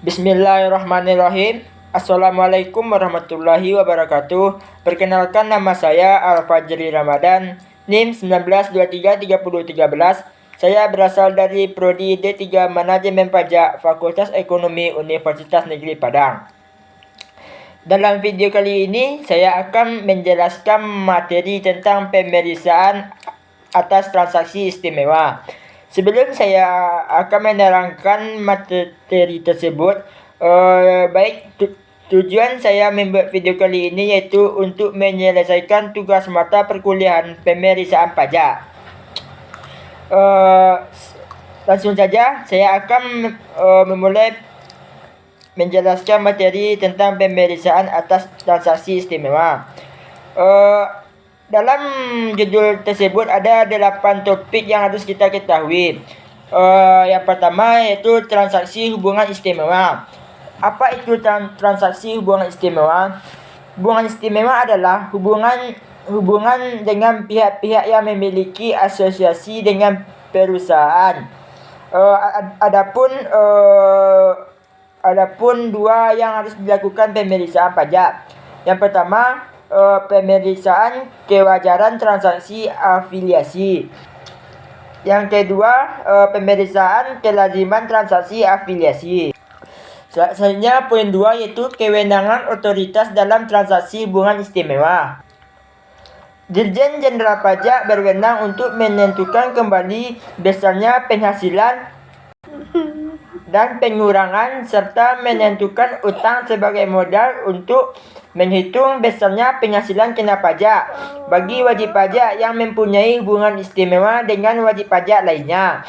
Bismillahirrahmanirrahim. Assalamualaikum warahmatullahi wabarakatuh. Perkenalkan, nama saya Al-Fajri Ramadan, NIM 19233013. Saya berasal dari Prodi D3 Manajemen Pajak Fakultas Ekonomi Universitas Negeri Padang. Dalam video kali ini saya akan menjelaskan materi tentang pemeriksaan atas transaksi istimewa. Sebelum saya akan menerangkan materi tersebut, tujuan saya membuat video kali ini yaitu untuk menyelesaikan tugas mata perkuliahan pemeriksaan pajak. Langsung saja saya akan memulai menjelaskan materi tentang pemeriksaan atas transaksi istimewa. Dalam judul tersebut ada 8 topik yang harus kita ketahui. Yang pertama yaitu transaksi hubungan istimewa. Apa itu transaksi hubungan istimewa? Hubungan istimewa adalah hubungan dengan pihak-pihak yang memiliki asosiasi dengan perusahaan. Adapun dua yang harus dilakukan pemeriksaan pajak. Yang pertama, pemeriksaan kewajaran transaksi afiliasi. Yang kedua, pemeriksaan kelaziman transaksi afiliasi. Selanjutnya poin 2 yaitu kewenangan otoritas dalam transaksi hubungan istimewa. Dirjen Jenderal Pajak berwenang untuk menentukan kembali besarnya penghasilan dan pengurangan serta menentukan utang sebagai modal untuk menghitung besarnya penghasilan kena pajak bagi wajib pajak yang mempunyai hubungan istimewa dengan wajib pajak lainnya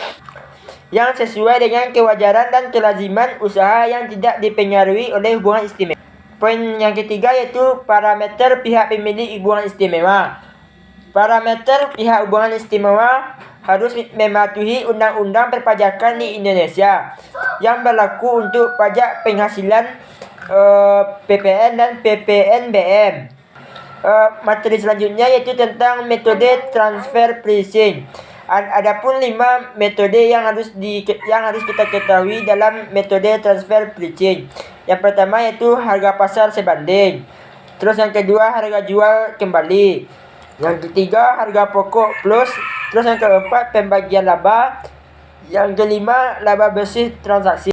yang sesuai dengan kewajaran dan kelaziman usaha yang tidak dipengaruhi oleh hubungan istimewa. Poin yang ketiga yaitu parameter pihak pemilik hubungan istimewa. Parameter pihak hubungan istimewa harus mematuhi undang-undang perpajakan di Indonesia yang berlaku untuk pajak penghasilan, PPN dan PPNBM. Materi selanjutnya yaitu tentang metode transfer pricing. Adapun 5 metode yang harus kita ketahui dalam metode transfer pricing. Yang pertama yaitu harga pasar sebanding. Terus yang kedua harga jual kembali. Yang ketiga harga pokok plus. Terus yang keempat pembagian laba. Yang kelima laba bersih transaksi.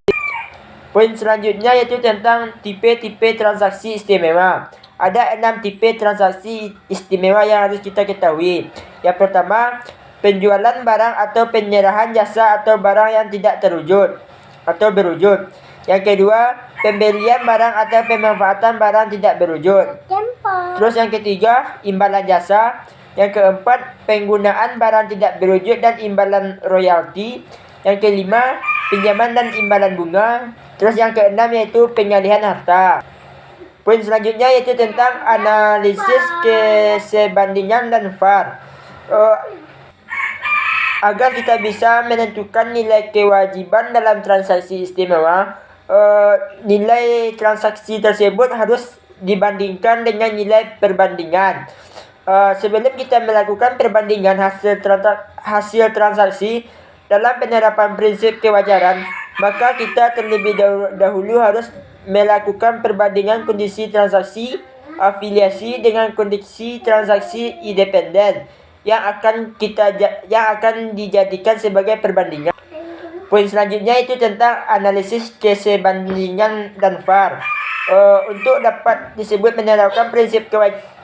Poin selanjutnya yaitu tentang tipe-tipe transaksi istimewa. Ada 6 tipe transaksi istimewa yang harus kita ketahui. Yang pertama, penjualan barang atau penyerahan jasa atau barang yang tidak terwujud atau berwujud. Yang kedua, pembelian barang atau pemanfaatan barang tidak berwujud. Terus yang ketiga, imbalan jasa. Yang keempat, penggunaan barang tidak berwujud dan imbalan royalti. Yang kelima, pinjaman dan imbalan bunga. Terus yang keenam yaitu pengalihan harta. Poin selanjutnya yaitu tentang analisis kesebandingan dan VAR. Agar kita bisa menentukan nilai kewajiban dalam transaksi istimewa, nilai transaksi tersebut harus dibandingkan dengan nilai perbandingan. Sebelum kita melakukan perbandingan hasil transaksi dalam penerapan prinsip kewajaran, maka kita terlebih dahulu harus melakukan perbandingan kondisi transaksi afiliasi dengan kondisi transaksi independen yang akan dijadikan sebagai perbandingan. Poin selanjutnya itu tentang analisis kesebandingan dan VAR. Untuk dapat disebut menerapkan prinsip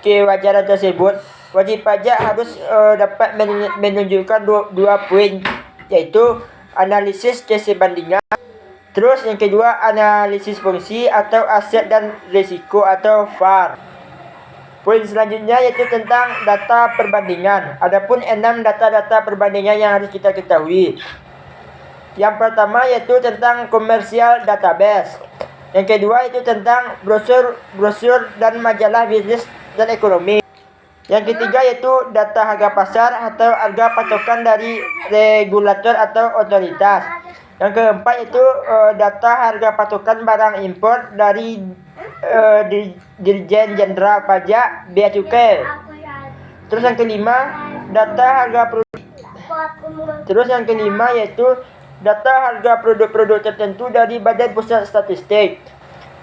kewajaran tersebut, wajib pajak harus dapat menunjukkan dua poin, yaitu analisis kesebandingan. Terus yang kedua, analisis fungsi atau aset dan risiko atau VAR. Poin selanjutnya yaitu tentang data perbandingan. Adapun 6 data-data perbandingan yang harus kita ketahui. Yang pertama yaitu tentang commercial database. Yang kedua itu tentang brosur dan majalah bisnis dan ekonomi. Yang ketiga yaitu data harga pasar atau harga patokan dari regulator atau otoritas. Yang keempat itu data harga patokan barang impor dari Dirjen Jenderal Pajak Bea Cukai. Terus yang kelima data harga produk. Terus yang kelima yaitu data harga produk-produk tertentu dari Badan Pusat Statistik.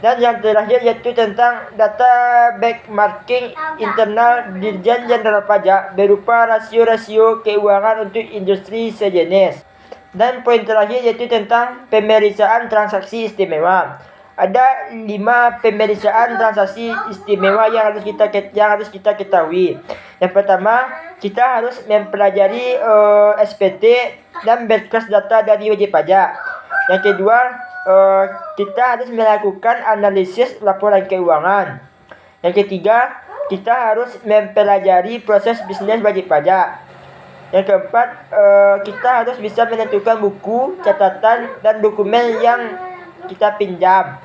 Dan yang terakhir yaitu tentang data benchmarking internal Dirjen Jenderal Pajak berupa rasio-rasio keuangan untuk industri sejenis. Dan poin terakhir yaitu tentang pemeriksaan transaksi istimewa. Ada 5 pemeriksaan transaksi istimewa yang harus kita ketahui. Yang pertama, kita harus mempelajari SPT dan berkas data dari wajib pajak. Yang kedua, kita harus melakukan analisis laporan keuangan. Yang ketiga, kita harus mempelajari proses bisnis wajib pajak. Yang keempat, kita harus bisa menentukan buku, catatan, dan dokumen yang kita pinjam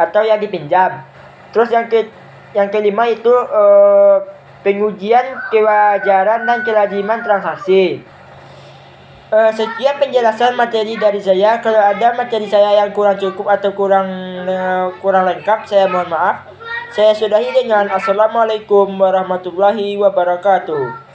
atau yang dipinjam. Terus yang kelima itu pengujian kewajaran dan kelaziman transaksi. Sekian penjelasan materi dari saya. Kalau ada materi saya yang kurang cukup atau kurang lengkap, saya mohon maaf. Saya sudahi dengan Assalamualaikum warahmatullahi wabarakatuh.